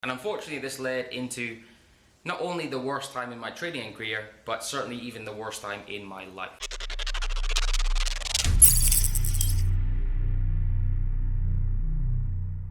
And unfortunately this led into not only the worst time in my trading career, but certainly even the worst time in my life.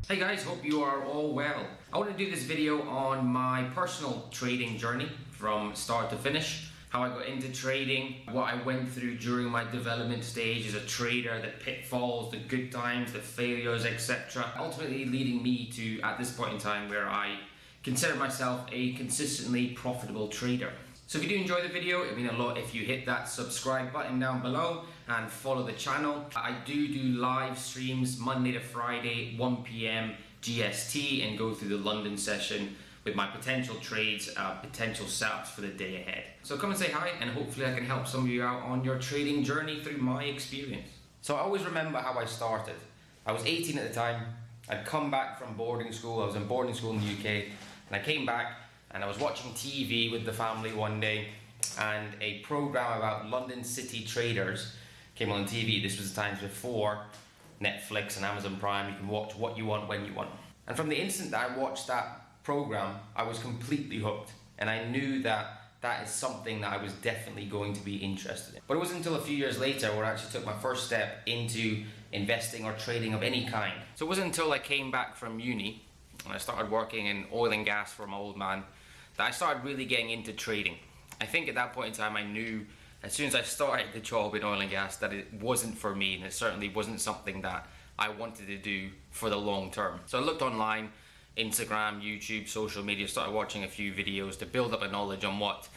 Hey guys, hope you are all well. I want to do this video on my personal trading journey from start to finish, how I got into trading, what I went through during my development stage as a trader, the pitfalls, the good times, the failures, etc. Ultimately leading me to, at this point in time, where I consider myself a consistently profitable trader. So if you do enjoy the video, it would mean a lot if you hit that subscribe button down below and follow the channel. I do live streams Monday to Friday, 1 PM GST, and go through the London session with my potential trades, potential setups for the day ahead. So come and say hi, and hopefully I can help some of you out on your trading journey through my experience. So I always remember how I started. I was 18 at the time. I'd come back from boarding school. I was in boarding school in the UK, and I came back and I was watching TV with the family one day, and a program about London city traders came on TV. This was the times before Netflix and Amazon Prime. You can watch what you want when you want. And from the instant that I watched that program, I was completely hooked, and I knew that that is something that I was definitely going to be interested in. But it wasn't until a few years later where I actually took my first step into investing or trading of any kind. So it wasn't until I came back from uni and I started working in oil and gas for my old man that I started really getting into trading. I think at that point in time I knew as soon as I started the job in oil and gas that it wasn't for me, and it certainly wasn't something that I wanted to do for the long term. So I looked online, Instagram, YouTube, social media, started watching a few videos to build up a knowledge on what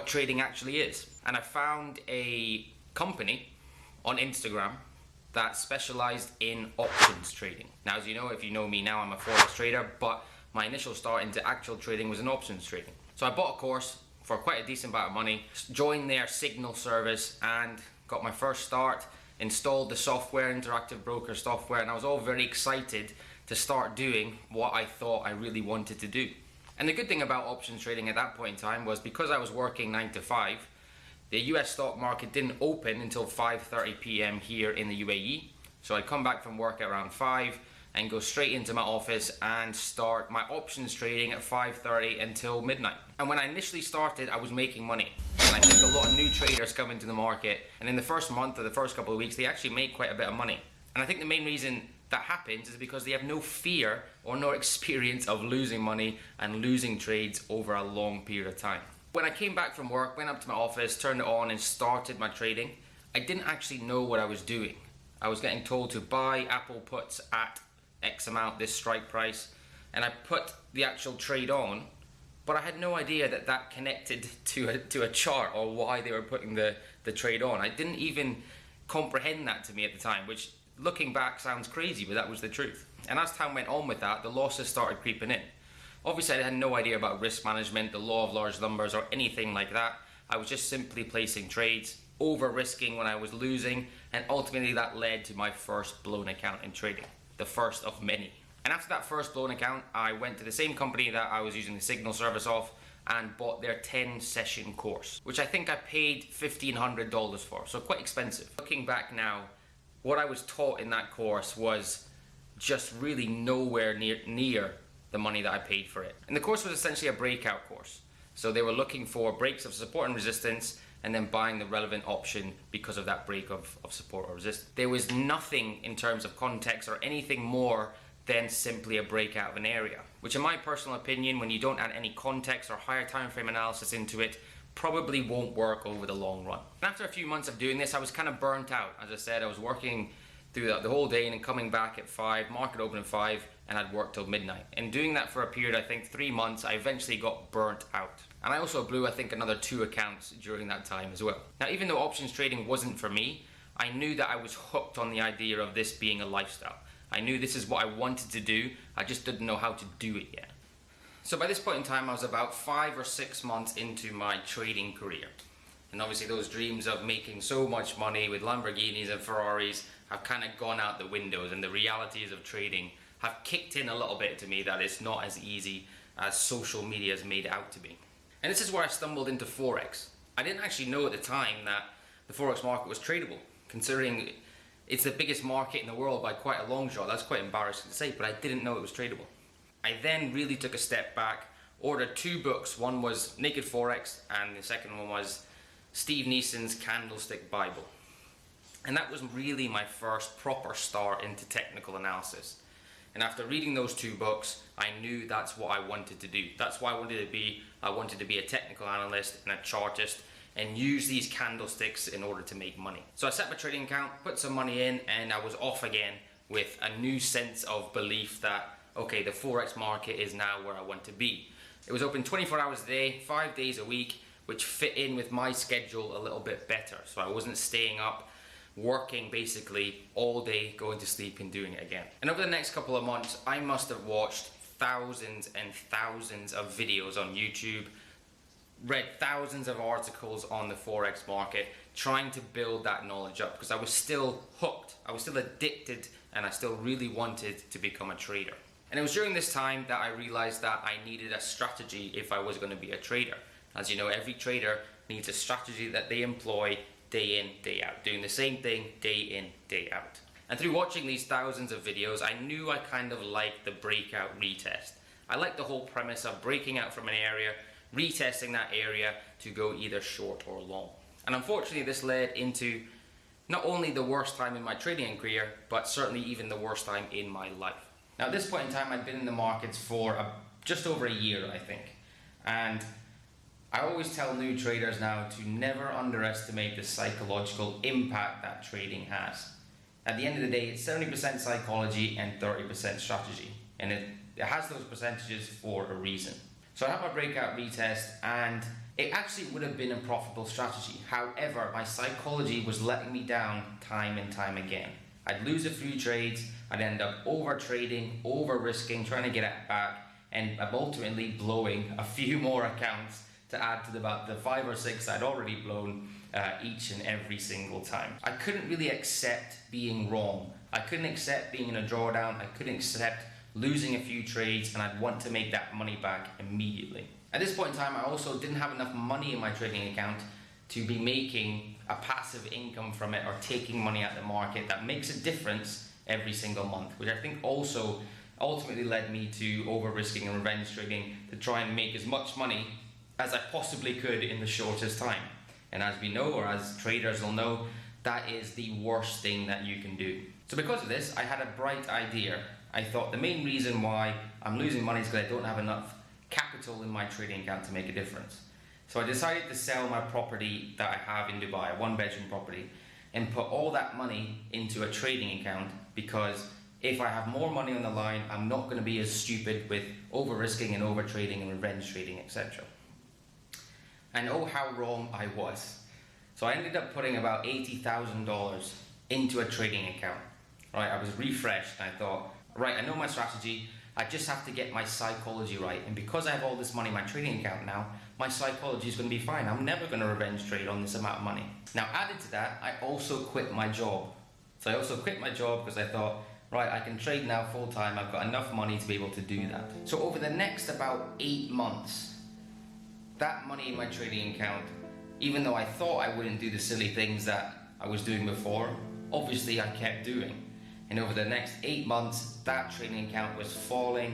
trading actually is. And I found a company on Instagram that specialized in options trading. Now, as you know, if you know me now, I'm a Forex trader, but my initial start into actual trading was in options trading. So I bought a course for quite a decent amount of money, joined their Signal service, and got my first start, installed the software, interactive broker software, and I was all very excited to start doing what I thought I really wanted to do. And the good thing about options trading at that point in time was, because I was working 9 to 5, the US stock market didn't open until 5:30 PM here in the UAE. So I'd come back from work at around 5 and go straight into my office and start my options trading at 5:30 until midnight. And when I initially started, I was making money. And I think a lot of new traders come into the market, and in the first month or the first couple of weeks, they actually make quite a bit of money. And I think the main reason that happens is because they have no fear or no experience of losing money and losing trades over a long period of time. When I came back from work, went up to my office, turned it on and started my trading, I didn't actually know what I was doing. I was getting told to buy Apple puts at X amount, this strike price, and I put the actual trade on, but I had no idea that that connected to a chart or why they were putting the trade on. I didn't even comprehend that to me at the time, which looking back sounds crazy, but that was the truth. And as time went on with that, the losses started creeping in. Obviously I had no idea about risk management, the law of large numbers, or anything like that. I was just simply placing trades, over risking when I was losing, and ultimately that led to my first blown account in trading, the first of many. And after that first blown account, I went to the same company that I was using the Signal service of and bought their 10-session course, which I think I paid $1,500 for, so quite expensive. Looking back now, what I was taught in that course was just really nowhere near the money that I paid for it. And the course was essentially a breakout course. So they were looking for breaks of support and resistance, and then buying the relevant option because of that break of support or resistance. There was nothing in terms of context or anything more than simply a breakout of an area, which in my personal opinion, when you don't add any context or higher time frame analysis into it, probably won't work over the long run. And after a few months of doing this, I was kind of burnt out. As I said, I was working through the whole day and then coming back at 5, market open at 5, and I'd work till midnight. And doing that for a period, I think 3 months, I eventually got burnt out. And I also blew, I think, another 2 accounts during that time as well. Now, even though options trading wasn't for me, I knew that I was hooked on the idea of this being a lifestyle. I knew this is what I wanted to do, I just didn't know how to do it yet. So by this point in time, I was about 5 or 6 months into my trading career. And obviously those dreams of making so much money with Lamborghinis and Ferraris have kind of gone out the windows, and the realities of trading have kicked in a little bit to me that it's not as easy as social media has made it out to be. And this is where I stumbled into Forex. I didn't actually know at the time that the Forex market was tradable, considering it's the biggest market in the world by quite a long shot. That's quite embarrassing to say, but I didn't know it was tradable. I then really took a step back, ordered 2 books. One was Naked Forex and the second one was Steve Neeson's Candlestick Bible. And that was really my first proper start into technical analysis. And after reading those 2 books, I knew that's what I wanted to do. That's what I wanted to be. I wanted to be a technical analyst and a chartist and use these candlesticks in order to make money. So I set my trading account, put some money in, and I was off again with a new sense of belief that, okay, the Forex market is now where I want to be. It was open 24 hours a day, 5 days a week, which fit in with my schedule a little bit better. So I wasn't staying up, working basically all day, going to sleep and doing it again. And over the next couple of months, I must have watched thousands and thousands of videos on YouTube, read thousands of articles on the Forex market, trying to build that knowledge up because I was still hooked, I was still addicted, and I still really wanted to become a trader. And it was during this time that I realized that I needed a strategy if I was going to be a trader. As you know, every trader needs a strategy that they employ day in, day out, doing the same thing day in, day out. And through watching these thousands of videos, I knew I kind of liked the breakout retest. I liked the whole premise of breaking out from an area, retesting that area to go either short or long. And unfortunately, this led into not only the worst time in my trading career, but certainly even the worst time in my life. Now at this point in time, I'd been in the markets for just over a year, I think. And I always tell new traders now to never underestimate the psychological impact that trading has. At the end of the day, it's 70% psychology and 30% strategy. And it has those percentages for a reason. So I had my breakout retest and it actually would have been a profitable strategy. However, my psychology was letting me down time and time again. I'd lose a few trades, I'd end up over trading, over risking, trying to get it back, and ultimately blowing a few more accounts to add to about the 5 or 6 I'd already blown each and every single time. I couldn't really accept being wrong. I couldn't accept being in a drawdown. I couldn't accept losing a few trades, and I'd want to make that money back immediately. At this point in time, I also didn't have enough money in my trading account to be making a passive income from it or taking money out of the market that makes a difference every single month, which I think also ultimately led me to over risking and revenge trading to try and make as much money as I possibly could in the shortest time. And as we know, or as traders will know, that is the worst thing that you can do. So because of this, I had a bright idea. I thought the main reason why I'm losing money is because I don't have enough capital in my trading account to make a difference. So I decided to sell my property that I have in Dubai, a 1-bedroom property, and put all that money into a trading account, because if I have more money on the line, I'm not going to be as stupid with over risking and over trading and revenge trading, etc. And oh, how wrong I was. So I ended up putting about $80,000 into a trading account. Right, I was refreshed and I thought, right, I know my strategy, I just have to get my psychology right. And because I have all this money in my trading account now, my psychology is going to be fine. I'm never going to revenge trade on this amount of money. Now, added to that, I also quit my job. So I also quit my job because I thought, right, I can trade now full time. I've got enough money to be able to do that. So over the next about 8 months, that money in my trading account, even though I thought I wouldn't do the silly things that I was doing before, obviously I kept doing. And over the next 8 months, that trading account was falling.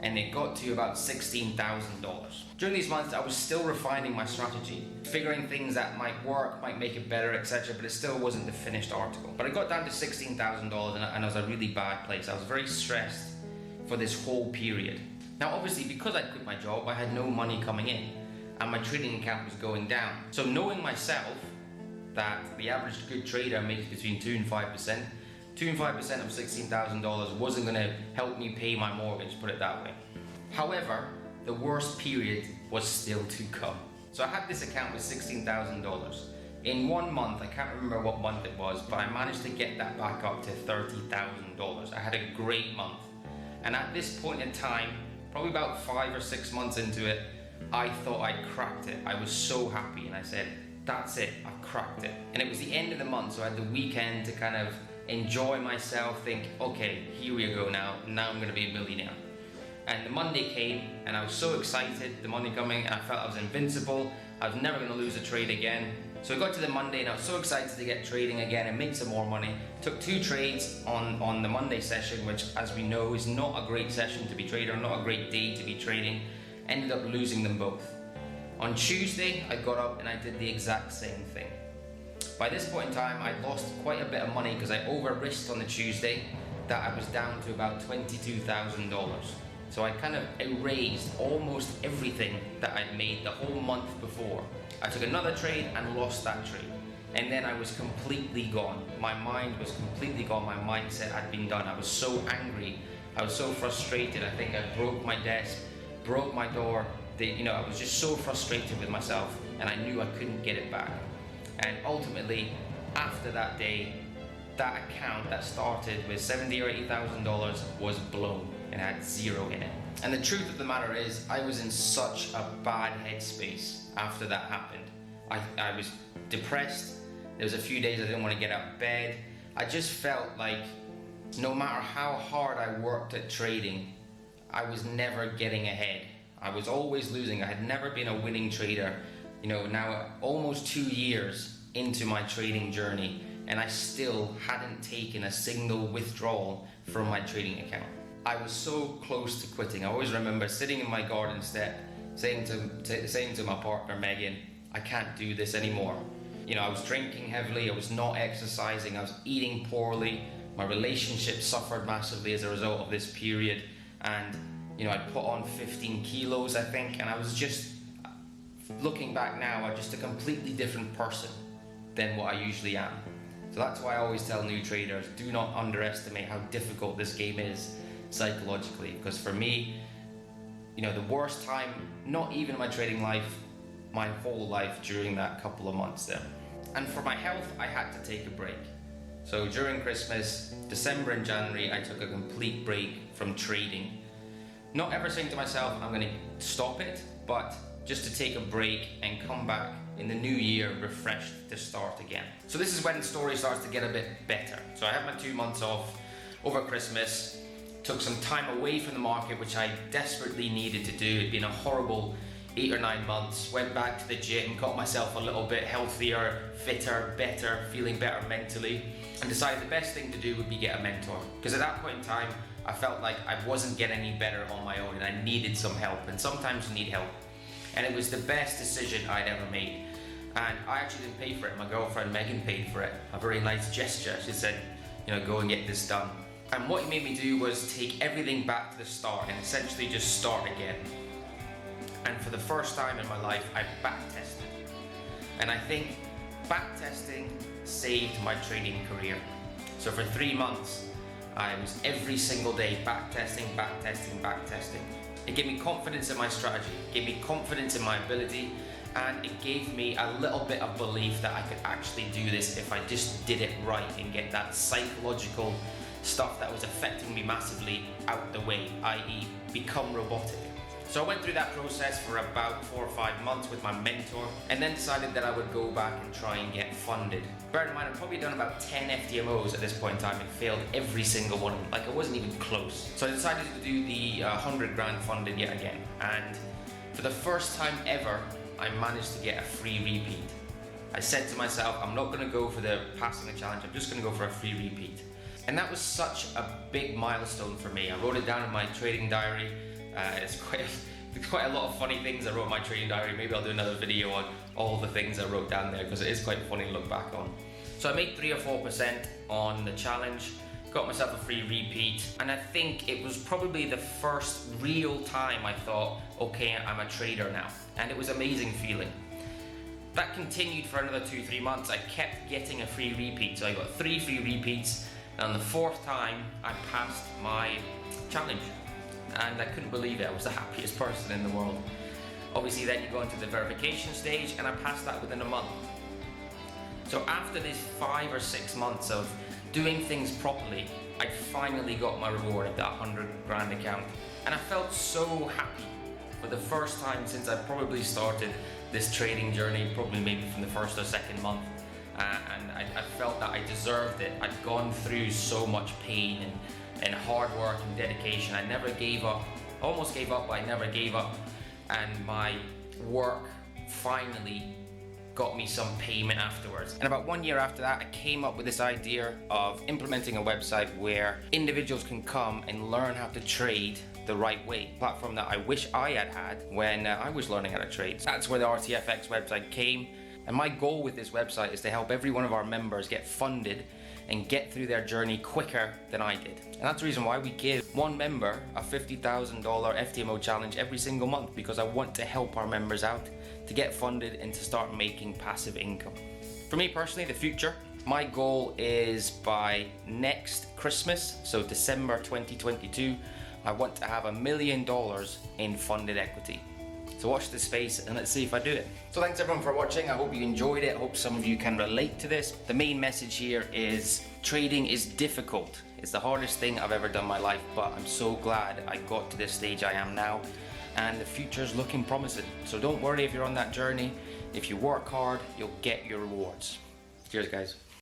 And it got to about $16,000. During these months, I was still refining my strategy, figuring things that might work, might make it better, etc. But it still wasn't the finished article. But I got down to $16,000 and it was a really bad place. I was very stressed for this whole period. Now, obviously, because I quit my job, I had no money coming in and my trading account was going down. So knowing myself that the average good trader makes between 2 and 5%, 2 and 5% of $16,000 wasn't going to help me pay my mortgage, put it that way. However, the worst period was still to come. So I had this account with $16,000. In 1 month, I can't remember what month it was, but I managed to get that back up to $30,000. I had a great month. And at this point in time, probably about 5 or 6 months into it, I thought I'd cracked it. I was so happy and I said, that's it, I cracked it. And it was the end of the month, so I had the weekend to kind of enjoy myself, think, okay, here we go now I'm gonna be a millionaire. And the Monday came and I was so excited, the money coming, and I felt I was invincible. I was never gonna lose a trade again. So I got to the Monday and I was so excited to get trading again and make some more money. Took 2 trades on the Monday session, which, as we know, is not a great session to be trading, or not a great day to be trading. Ended up losing them both. On Tuesday, I got up and I did the exact same thing. By this point in time, I lost quite a bit of money because I over-risked on the Tuesday, that I was down to about $22,000. So I kind of erased almost everything that I'd made the whole month before. I took another trade and lost that trade. And then I was completely gone. My mind was completely gone. My mindset had been done. I was so angry. I was so frustrated. I think I broke my desk, broke my door. I was just so frustrated with myself, and I knew I couldn't get it back. And ultimately, after that day, that account that started with $70,000 or $80,000 was blown and had zero in it. And the truth of the matter is, I was in such a bad headspace after that happened. I was depressed. There was a few days I didn't want to get out of bed. I just felt like no matter how hard I worked at trading, I was never getting ahead. I was always losing. I had never been a winning trader. Now almost 2 years into my trading journey, and I still hadn't taken a single withdrawal from my trading account. I was so close to quitting. I always remember sitting in my garden step, saying to my partner Megan, I can't do this anymore. I was drinking heavily, I was not exercising, I was eating poorly, my relationship suffered massively as a result of this period, and I'd put on 15 kilos, I think, and I was just, looking back now, I'm just a completely different person than what I usually am. So that's why I always tell new traders, do not underestimate how difficult this game is psychologically, because for me, the worst time, not even my trading life, my whole life during that couple of months there. And for my health, I had to take a break. So during Christmas, December and January, I took a complete break from trading. Not ever saying to myself, I'm going to stop it, but just to take a break and come back in the new year refreshed to start again. So this is when the story starts to get a bit better. So I had my 2 months off over Christmas, took some time away from the market, which I desperately needed to do. It'd been a horrible 8 or 9 months. Went back to the gym, got myself a little bit healthier, fitter, better, feeling better mentally, and decided the best thing to do would be get a mentor. Because at that point in time, I felt like I wasn't getting any better on my own and I needed some help, and sometimes you need help. And it was the best decision I'd ever made. And I actually didn't pay for it. My girlfriend Megan paid for it. A very nice gesture. She said, go and get this done. And what he made me do was take everything back to the start and essentially just start again. And for the first time in my life, I backtested. And I think backtesting saved my trading career. So for 3 months, I was every single day backtesting. It gave me confidence in my strategy, it gave me confidence in my ability, and it gave me a little bit of belief that I could actually do this if I just did it right and get that psychological stuff that was affecting me massively out the way, i.e. become robotic. So I went through that process for about 4 or 5 months with my mentor, and then decided that I would go back and try and get funded. Bear in mind, I've probably done about 10 FTMOs at this point in time and failed every single one of them. Like, I wasn't even close. So I decided to do the 100 grand funded yet again. And for the first time ever, I managed to get a free repeat. I said to myself, I'm not going to go for the passing the challenge, I'm just going to go for a free repeat. And that was such a big milestone for me. I wrote it down in my trading diary. It's quite a lot of funny things I wrote in my trading diary. Maybe I'll do another video on all the things I wrote down there, because it is quite funny to look back on. So I made 3 or 4% on the challenge, got myself a free repeat, and I think it was probably the first real time I thought, okay, I'm a trader now. And it was an amazing feeling. That continued for another 2-3 months. I kept getting a free repeat. So I got 3 free repeats, and on the 4th time, I passed my challenge. And I couldn't believe it. I was the happiest person in the world. Obviously then you go into the verification stage, and I passed that within a month. So after this 5 or 6 months of doing things properly, I finally got my reward of that 100 grand account. And I felt so happy for the first time since I probably started this trading journey, probably maybe from the 1st or 2nd month. And I felt that I deserved it. I'd gone through so much pain and hard work and dedication. I never gave up. I almost gave up, but I never gave up. And my work finally got me some payment afterwards. And about 1 year after that, I came up with this idea of implementing a website where individuals can come and learn how to trade the right way. A platform that I wish I had when I was learning how to trade. That's where the RTFX website came. And my goal with this website is to help every one of our members get funded and get through their journey quicker than I did. And that's the reason why we give one member a $50,000 FTMO challenge every single month, because I want to help our members out to get funded and to start making passive income. For me personally, the future, my goal is by next Christmas, so December 2022, I want to have $1 million in funded equity. So watch this space and let's see if I do it. So thanks everyone for watching. I hope you enjoyed it. I hope some of you can relate to this. The main message here is trading is difficult. It's the hardest thing I've ever done in my life, but I'm so glad I got to this stage I am now, and the future's looking promising. So don't worry if you're on that journey. If you work hard, you'll get your rewards. Cheers guys.